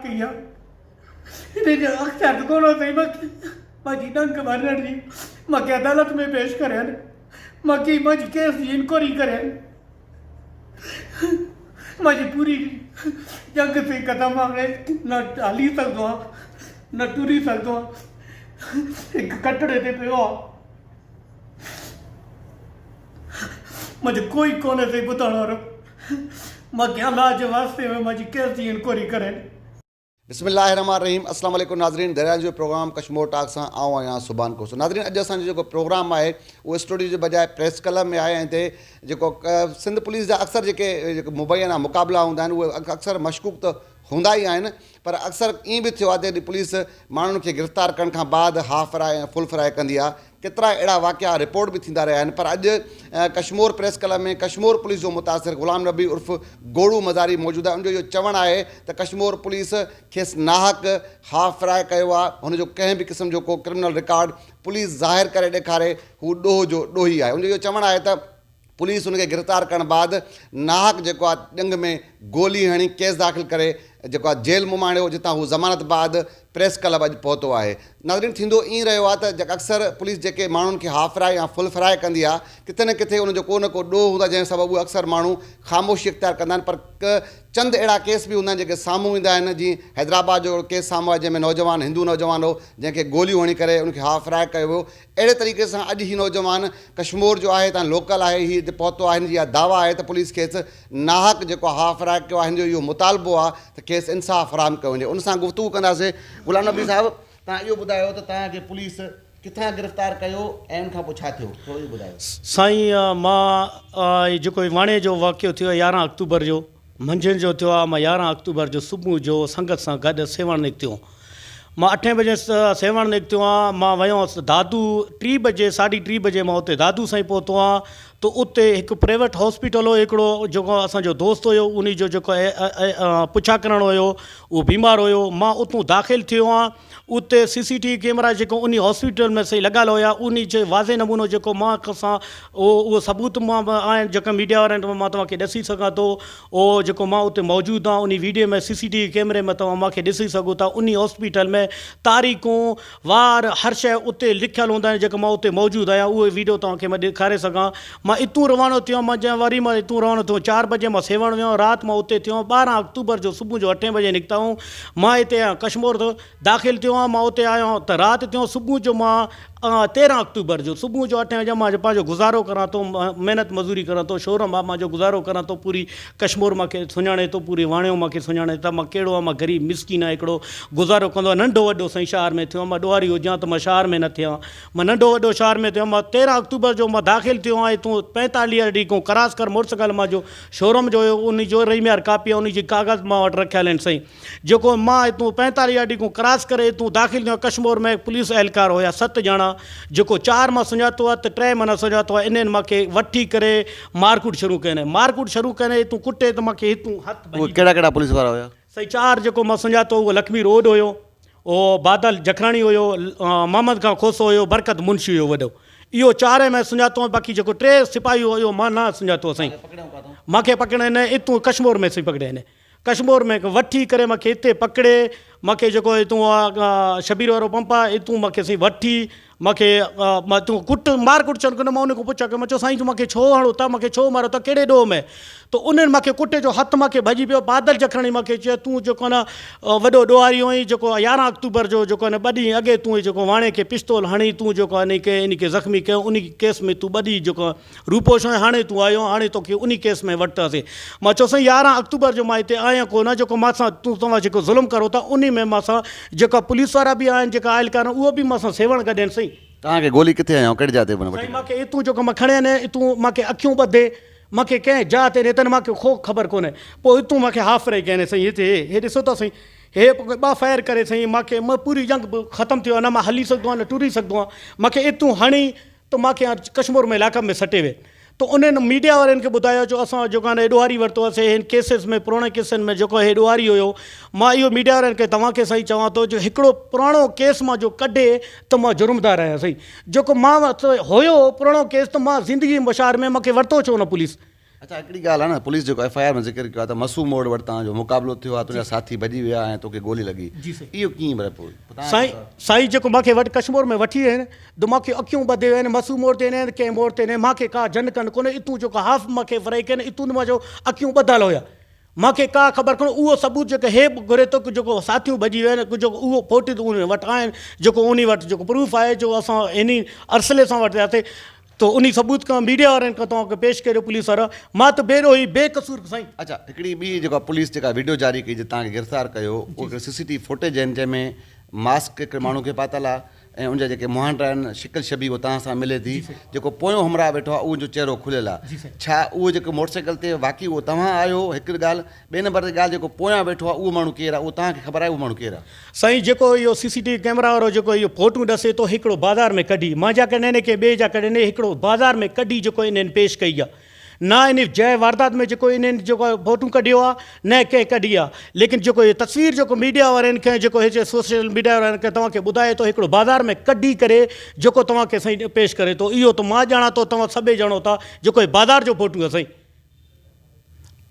कई आहे हिन अख़्तियार कोन अथई मांजी डंक भरण जी मूंखे अदालत में पेश करियनि मूंखे मुंहिंजी केस जी इंक्वायरी करियनि मुंहिंजी पूरी जंग थी ख़तमु आहे न हली सघंदो आहे न टुरी सघंदो आहे हिकु कटड़े ते पियो आहे मुंहिंजो कोई कोन्हे अथई ॿुधण वारो मूंखे अलाह जे वास्ते में मुंहिंजी केस जी इंक्वायरी करियनि। बिस्मिल्लाहिर्रहमानिर्रहीम। अस्सलाम वालेकुम नाज़रीन। दरिया जो प्रोग्राम कश्मोर टॉक सां आऊं आहियां सुभान कोसो। नाज़रीन अॼु असांजो जेको प्रोग्राम आहे उहो स्टूडियो जे बजाए प्रेस क्लब में आहे ऐं हिते जेको सिंध पुलिस जा अक्सर जेके मुबैना मुक़ाबला हूंदा आहिनि उहे अक्सर मशकूक त हूंदा ई आहिनि पर अक्सर ईअं बि थियो आहे त पुलिस माण्हुनि खे गिरफ़्तार करण खां बाद हाफ फ्राई ऐं फुल फ्राई कंदी आहे। केतिरा अहिड़ा वाक़िया रिपोर्ट बि थींदा रहिया आहिनि पर अॼु कश्मोर प्रेस क्लब में कश्मोर पुलिस जो मुतासिर ग़ुलाम नबी उर्फ़ गोड़ू मज़ारी मौजूदु आहे। उनजो इहो चवणु आहे त कश्मोर पुलिस खेसि नाहक हाफ फ्राई कयो आहे। हुनजो कंहिं बि क़िस्म जो को क्रिमिनल रिकॉर्ड पुलिस ज़ाहिर करे ॾेखारे हू ॾोह जो ॾोही आहे। उनजो इहो चवणु आहे त पुलिस हुनखे गिरफ़्तार करण बाद नाहक जेको आहे ॾंग में गोली हणी केस दाख़िल करे जेको आहे जेल मुमाणियो जितां हू ज़मानत बाद प्रेस क्लब अॼु पहुतो आहे। नाज़रीन थींदो ईअं रहियो आहे त अक्सर पुलिस जेके माण्हुनि खे हाफ फ्राई या फुल फ्राई कंदी आहे किथे न किथे उनजो को न को ॾोह हूंदो आहे जंहिं सबबु अक्सर माण्हू ख़ामोशी इख़्तियार कंदा आहिनि। पर चंद अहिड़ा केस बि हूंदा आहिनि जेके साम्हूं ईंदा आहिनि। जीअं हैदराबाद जो केस साम्हूं आहे जंहिंमें नौजवान हिंदू नौजवान हो जंहिंखे गोलियूं हणी करे उनखे हाफ फ्राई कयो वियो। अहिड़े तरीक़े सां अॼु ही नौजवान कश्मोर जो आहे हितां लोकल आहे हीअ हिते पहुतो आहे। हिन जी इहा दावा आहे त पुलिस खेसि नाहक जेको हाफ फ्राई कयो आहे हिन जो इहो मुतालबो आहे त खेसि इंसाफ़ फराहम कयो वञे। उन सां गुफ़्तगू कंदासीं। ग़ुलाम नबी साहिबु तव्हां इहो ॿुधायो त तव्हांखे पुलिस किथां गिरफ़्तार कयो ऐं उन खां पोइ छा थियो थोरो इहो ॿुधायो। साईं मां जेको वाणे जो वाक़ियो थियो 11 अक्टूबर जो मंझंदि जो थियो आहे। मां 11 अक्टूबर जो सुबुह जो संगत सां गॾु सेवण निकितो। मां 8 बजे सेवण निकितो आहियां। मां वियो हुअसि दादू 3 बजे 3:30 बजे मां उते दादू साईं पहुतो आहियां। तो उते हिकु प्राइवेट हॉस्पिटल हो हिकिड़ो जेको असांजो दोस्त हुयो उन जो जेको पुछा करण हुयो उहो बीमार हुयो। मां उतां दाख़िल थियो आहियां। उते CCTV कैमरा जेको उन हॉस्पिटल में सही लॻियल हुया उन जे वाज़े नमूनो जेको मां सां उहो सबूत मां आहिनि जेका मीडिया वारनि मां तव्हांखे ॾिसी सघां थो। उहो जेको मां उते मौजूदु आहियां उन वीडियो में CCTV कैमरे में तव्हां मूंखे ॾिसी सघो था। उन हॉस्पिटल में तारीख़ूं वार हर शइ उते लिखियलु हूंदा आहिनि जेको मां उते मौजूदु आहियां। उहे वीडियो तव्हांखे मां ॾेखारे सघां। मां इतूं रवानो थियो मां वरी मां इतूं रवानो थियो 4 बजे मां सेवण वियो। राति मां उते थियो 12 अक्टूबर जो सुबुह जो 8 बजे निकिता हूं। मां हिते कश्मोर दाख़िल थियो आहियां। मां उते आयो त राति थियो। सुबुह जो मां 13 अक्टूबर जो सुबुह जो 8 बजे मां पंहिंजो गुज़ारो करां थो महिनत मज़ूरी करां थो शोरूम आहे मुंहिंजो गुज़ारो करां थो। पूरी कश्मोर मूंखे सुञाणे थो पूरी वाणियो मूंखे सुञाणे त मां कहिड़ो आहे। मां ग़रीब मिसकीन आहे हिकिड़ो गुज़ारो कंदो आहे। नंढो वॾो साईं शहर में थियो मां ॾुआरी हुजां त मां शहर में न थियां। मां नंढो वॾो शहर में थियो। मां 13 अक्टूबर जो मां दाख़िल थियो आहियां। तूं 45 ॾींहं खां करास कर मोटरसाइकिल मां जो शोरूम जो हुयो उन जो रईमियार कापी आहे उन जी कागज़ मां वटि रखियल आहिनि साईं। जेको मां हितां 45 ॾींहं खां करास करे हितां दाख़िल थियो कश्मोर में पुलिस एहलकार हुया 7 ॼणा जेको 4 मां सुञातो आहे त 3 मां न सुञातो आहे। इन्हनि मूंखे वठी करे मारकूट शुरू कयनि। मारकूट शुरू करे हितां कुटे त मूंखे हितां हथु कहिड़ा पुलिस वारा हुया साईं? 4 जेको मां सुञातो उहो लक्ष्मी रोड हुयो, उहो बादल जखराणी हुयो, मोहम्मद खां खोसो हुयो, बरकत मुंशी हुयो वॾो। इहो 4 में सुञातो। बाक़ी जेको 3 सिपाही हुयो मां न सुञातो साईं। मूंखे पकड़े न हितां कश्मोर में साईं पकड़े आहिनि। कश्मोर में वठी करे मूंखे हिते पकड़े मूंखे जेको हितां शबीर वारो पंप आहे हितां मूंखे साईं वठी मूंखे मां तूं कुट मारकुट चवनि कोन। मां उन खां पुछा की मां चयो साईं तूं मूंखे छो हणो था मूंखे छो मारो था कहिड़े ॾोह में? त उन्हनि मूंखे कुटे जो हथु मूंखे भॼी पियो। बादल जखराणी मूंखे चयो तूं जेको न वॾो ॾोहारी हुई जेको 11 अक्टूबर जो जेको न 2 ॾींहं अॻे तूं जेको वाणे खे पिस्तौल हणी तूं जेको इनखे ज़ख़्मी कयो उन केस में तूं 2 ॾींहं जेको रूपोश हाणे तूं आयो हाणे तोखे उन केस में वरितासीं। मां चयो साईं 11 अक्टूबर जो मां हिते आहियां कोन जेको मां सां तव्हां जेको ज़ुल्म करो था उन में मां सां जेका पुलिस वारा बि आहिनि जेका एहलकार उहो बि मां सां सेवण गॾु आहिनि साईं। तव्हांखे गोली किथे आया कहिड़ी जाइ ते? साईं मूंखे हितां जेको मां खणे आहिनि हितां मूंखे अखियूं ॿधे मूंखे कंहिं जाइ ते त मूंखे ख़बर कोन्हे। पोइ हितां मूंखे हाफ फ्राई कयनि साईं। हिते हे ॾिसो था साईं हे 2 फायर करे साईं मूंखे पूरी जंग ख़तमु थियो न मां हली सघंदो आहियां न टुरी सघंदो आहियां। मूंखे हितां हणी त मूंखे कश्मोर में इलाइक़े में सटे विए। तो उन्हनि मीडिया वारनि खे ॿुधायो जो असां जेको आहे ॾोहारी वरितो हुआसीं हिन केसिस में पुराणे केसनि में जेको हे ॾोहारी हुयो। मां इहो मीडिया वारनि खे तव्हांखे सही चवां थो जो हिकिड़ो पुराणो केस मां जो कढे त मां जुर्मदार आहियां साईं। जेको मां हुयो पुराणो केस त मां ज़िंदगी मशार में मूंखे वरितो छो न पुलिस? अच्छा हिकिड़ी ॻाल्हि आहे न पुलिस जेको FIR में ज़िक्र कयो आहे त मसूम मोड़ वरिता जो मुक़ाबिलो थियो आहे तुंहिंजा साथी भॼी विया ऐं तोखे गोली लॻी इहो कीअं पर पोइ साईं जेको मूंखे वटि कश्मोर में वठी विया आहिनि त मूंखे अखियूं ॿधे विया आहिनि मसूम मोड़ ते न कंहिं मोड़ ते न मूंखे का जन कनि कोन्हे इतूं जेको हाफ़ मूंखे फ्राई कनि इतूं मुंहिंजो अखियूं ॿधल हुया मूंखे का ख़बर कोन्हे उहो सबूत जेको हे घुरे थो की जेको साथियूं भॼी विया आहिनि जेको उहो फोटो उन वटि आहिनि जेको उन वटि जेको प्रूफ आहे जो असां इन अरसले सां वरितासीं तो उन सबूत खां मीडिया वारनि खां तव्हांखे पेश करियो पुलिस वारा मां त बेरो ई बेकसूर साईं। अच्छा हिकिड़ी ॿी जेका पुलिस जेका वीडियो जारी कई जे तव्हांखे गिरफ़्तार कयो उहो CCTV फुटेज आहिनि जंहिंमें मास्क हिकिड़े माण्हू खे पातल आहे ऐं उनजा जेके मुहांडा आहिनि शिकिल शबी उहो तव्हां सां मिले थी जेको पोयों हमरा वेठो आहे उहो जो चहिरो खुलियल आहे छा उहो जेको मोटरसाइकिल ते वाक़ई उहो तव्हां आहियो हिकिड़ी ॻाल्हि ॿिए नंबर ते ॻाल्हि जेको पोयां वेठो आहे उहो माण्हू केरु आहे उहो तव्हांखे ख़बर आहे उहो माण्हू केरु आहे साईं जेको इहो CCTV कैमरा वारो जेको इहो फोटू ॾसे थो हिकिड़ो बाज़ार में कढी मां जा कॾहिं के ॿिए जा कॾहिं हिकिड़ो बाज़ार में कढी जेको इन्हनि पेश कई आहे न इन जय वारदात में जेको इन्हनि जेको फोटू कढियो आहे न कंहिं कढी आहे लेकिन जेको इहो तस्वीर जेको मीडिया वारनि खे जेको हिते सोशल मीडिया वारनि खे तव्हांखे ॿुधाए थो हिकिड़ो बाज़ार में कढी करे जेको तव्हांखे साईं पेश करे थो इहो त मां ॼाणा थो तव्हां सभई ॼाणो था जेको बाज़ार जो फोटू आहे साईं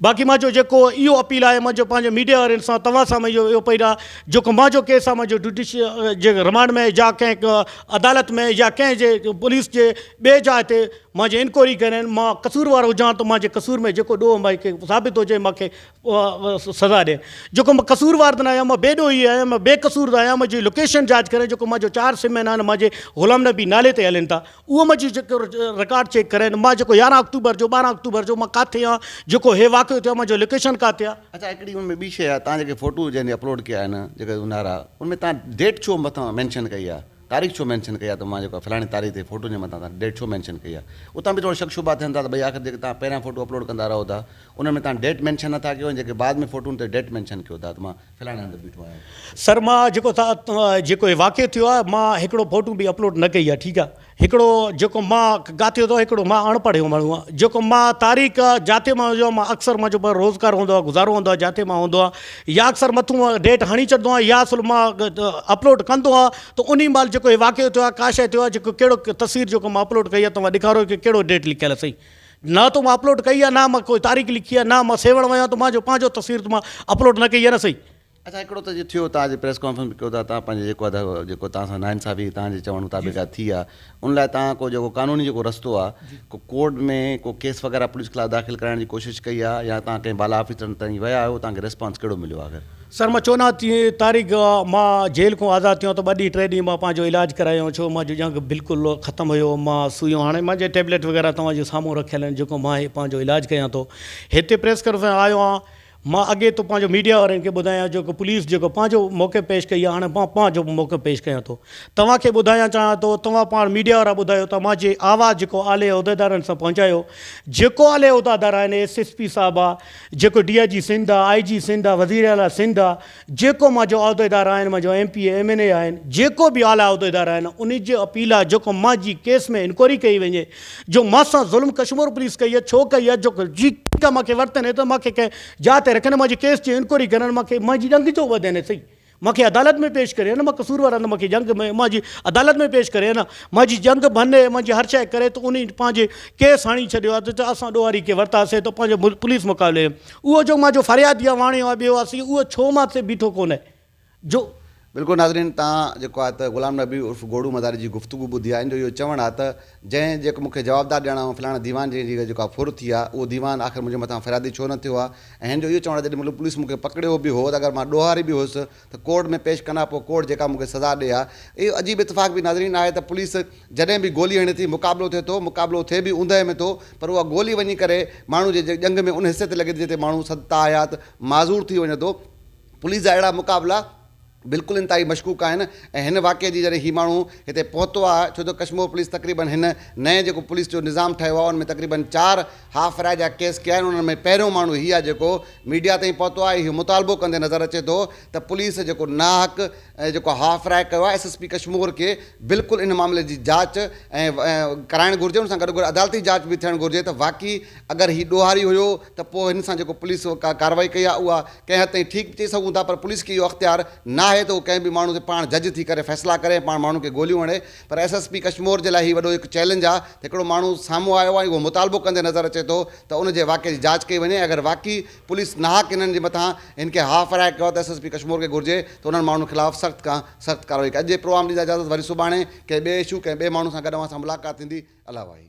बाक़ी मुंहिंजो जेको इहो अपील आहे मुंहिंजो पंहिंजे मीडिया वारनि सां तव्हां सां मुंहिंजो इहो पहिरियां जेको मुंहिंजो केस आहे मुंहिंजो जुडिशियल जे रिमांड में या कंहिं अदालत में या कंहिं जे पुलिस जे ॿिए जाइ ते मुंहिंजी इंक्वायरी कनि मां कसूरवार हुजां त मुंहिंजे कसूर में जेको ॾोह मूंखे साबित हुजे मूंखे सज़ा ॾियनि जेको मां कसूरवार त न आहियां मां बेॾो ई आहियां मां बेकसूर आहियां मुंहिंजी लोकेशन जांच करे जेको मुंहिंजो 4 सिम आहिनि मुंहिंजे ग़ुलाम नबी नाले ते हलनि था उहो मुंहिंजी जेको रिकॉर्ड चेक करनि मां जेको 11 अक्टूबर जो 12 अक्टूबर जो मां किथे आहियां जेको हे वाक़ियो थियो मुंहिंजो लोकेशन किथे आहे। अच्छा हिकिड़ी उनमें ॿी शइ आहे तव्हां जेके फोटू जंहिं अपलोड कया आहिनि जेके उनारा उनमें तव्हां डेट छो मथां मेंशन कई आहे तारीख़ छो मेंशन कई आहे त मां जेको फलाणी तारीख़ ते फोटो जे मथां तव्हां डेट छो मेंशन कई आहे उतां बि थोरो शक शुबा थियनि था त भई आख़िर जेके तव्हां पहिरियां फोटो अपलोड कंदा रहो था उन में तव्हां डेट मेंशन नथा कयो जेके बाद में फोटुनि ते डेट मेंशन कयो था त मां फलाणे हंधि बीठो आहियां सर मां जेको जेको वाक़ियो थियो आहे मां हिकिड़ो फोटू बि अपलोड न कई आहे ठीकु आहे हिकिड़ो जेको मां गाथियो थो हिकिड़ो मां अणपढ़ियो माण्हू आहे जेको मां तारीख़ जिते मां हुजो मां अक्सर मुंहिंजो रोज़गारु हूंदो आहे गुज़ारो हूंदो आहे जिते मां हूंदो आहे या अक्सर मथां डेट हणी छॾंदो आहियां या असुल मां अपलोड कंदो आहे त उन महिल जेको वाक़ियो थियो आहे का शइ थियो आहे जेको कहिड़ो तस्वीर जेको मां अपलोड कई आहे तव्हां ॾेखारो की कहिड़ो डेट लिखियल आहे सही न त मां अपलोड कई आहे न मां कोई तारीख़ लिखी आहे न मां सेवण वञा त मुंहिंजो पंहिंजो तस्वीर त मां अपलोड न कई आहे न सही। अच्छा हिकिड़ो त जो थियो तव्हांजे प्रेस कॉन्फ्रेंस में कयो था तव्हां पंहिंजे जेको आहे जेको तव्हां सां नाइंसाफ़ी तव्हांजे चवण मुताबिक़ थी आहे उन लाइ तव्हां को जेको क़ानूनी जेको रस्तो आहे को कोर्ट में को केस वग़ैरह पुलिस खिलाफ़ दाख़िल कराइण जी कोशिशि कई आहे या तव्हां कंहिं बाला ऑफिसरनि ताईं विया आहियो तव्हांखे रिस्पॉन्स कहिड़ो मिलियो आहे सर मां 14 तारीख़ मां जेल खां आज़ादु थियो त 2 ॾींहं 3 ॾींहं मां पंहिंजो इलाजु करायो छो मुंहिंजो जंग बिल्कुलु ख़तमु हुयो मां सुयो हाणे मुंहिंजे टैबलेट वग़ैरह तव्हांजे साम्हूं रखियल आहिनि जेको मां पंहिंजो इलाजु कयां थो हिते प्रेस कॉन्फ्रेंस आयो आहियां मां अॻे तो पंहिंजो मीडिया वारनि खे ॿुधायां जेको पुलिस जेको पंहिंजो मौक़े पेश कई आहे हाणे मां पंहिंजो मौक़े पेश कयां थो तव्हांखे ॿुधाइणु चाहियां थो तव्हां पाण मीडिया वारा ॿुधायो त मुंहिंजे आवाज़ु जेको आले उहिदेदारनि सां पहुचायो जेको आले उहिदेदार आहिनि SSP साहिबु आहे जेको DIG सिंध आहे IG सिंध आहे वज़ीर आला सिंध आहे जेको मुंहिंजो उहिदेदार आहिनि मुंहिंजो MP MNA आहिनि जेको बि आला उहिदेदार आहिनि उन जी अपील आहे जेको मुंहिंजी केस में इंक्वायरी कई वञे जो मां ज़ुल्म कश्मीर पुलिस कई आहे छो कई आहे जेको जी मूंखे वरितनि त मूंखे कंहिं जाते रखनि मुंहिंजी केस जी इंक्वायरी करनि मूंखे मुंहिंजी जंग जो वधनि सही मूंखे अदालत में पेश करे न मां कसूरवार आहियां मूंखे जंग में मुंहिंजी अदालत में पेश करे न मुंहिंजी जंग भने मुंहिंजी हर शइ करे त उन पंहिंजे केस हणी छॾियो आहे त असां ॾोहारी खे वरितासीं त पंहिंजे पुलिस मुक़ाबले उहो जो मुंहिंजो फ़रियादी आहे वाणियो आहे ॿियो आहे उहो छो मां ते बीठो कोन्हे जो बिल्कुलु नाज़रीन तव्हां जेको आहे त ग़ुलाम नबी उर्फ़ गोड़ू मदारी जी गुफ़्तगू ॿुधी आहे जो इहो चवणु आहे त जंहिं जेको मूंखे जवाबदार ॾियणो फलाणे दीवान जी जेका फुर थी आहे उहो दीवान आख़िर मुंहिंजे मथां फ़रियादी छो न थियो आहे ऐं हिन जो इहो चवणु आहे जॾहिं महिल पुलिस मूंखे पकड़ियो बि हो त अगरि मां ॾोहारी बि हुउसि त कोर्ट में पेश कना पोइ कोर्ट जेका मूंखे सज़ा ॾिए आहे इहो अजीब इतफ़ाक़ बि नाज़रीन आहे त पुलिस जॾहिं बि गोली हणे थी मुक़ाबिलो थिए थो मुक़ाबिलो थिए बि ऊंदहि में थो पर उहा गोली वञी करे माण्हू जे जंग में उन हिसे ते लॻे थी जिते माण्हू सदता हयात माज़ूर थी वञे थो पुलिस जा अहिड़ा मुक़ाबिला बिल्कुलु इंतिहाई मशकूक आहिनि ऐं हिन वाक़े जी जॾहिं हीउ माण्हू हिते पहुतो आहे छो त कश्मीर पुलिस तक़रीबन हिन नए जेको पुलिस जो निज़ाम ठहियो आहे उन में तक़रीबन 4 हाफ़ राय जा केस कया आहिनि उन में पहिरियों माण्हू हीउ आहे जेको मीडिया ताईं पहुतो आहे इहो मुतालबो कंदे नज़र अचे थो त पुलिस जेको नाहक जेको हाफ़ राय कयो आहे SSP कश्मोर खे बिल्कुलु इन मामले जी जांच ऐं कराइणु घुरिजे उन सां गॾु गॾु अदालती जांच बि थियणु घुरिजे त वाक़ई अगरि हीउ ॾोहारी हुयो त पोइ हिन सां जेको पुलिस का कार्रवाई कई आहे उहा कंहिं हद ताईं ठीकु चई सघूं था पर पुलिस खे इहो अख़्तियार नाहक चाहे तो कंहिं बि माण्हू ते पाण जज थी करे फ़ैसिला करे पाण माण्हू खे गोलियूं हणे पर SSP कश्मीर जे लाइ ही वॾो हिकु चैलेंज आहे त हिकिड़ो माण्हू साम्हूं आयो आहे उहो मुतालबो कंदे नज़र अचे थो त उन जे वाक़े जी जांच कई वञे अगरि वाक़ई पुलिस नाहक हिननि जे मथां हिन खे हा फराए कयो त SSP कश्मीर खे घुरिजे त उन्हनि माण्हुनि ख़िलाफ़ु सख़्तु खां सख़्तु कार्रवाई कजे। अॼु जे प्रोग्राम ॾींदा इजाज़त वरी सुभाणे कंहिं ॿिए इशू कंहिं ॿिए माण्हू सां गॾु असां मुलाक़ात थींदी। अला वाही।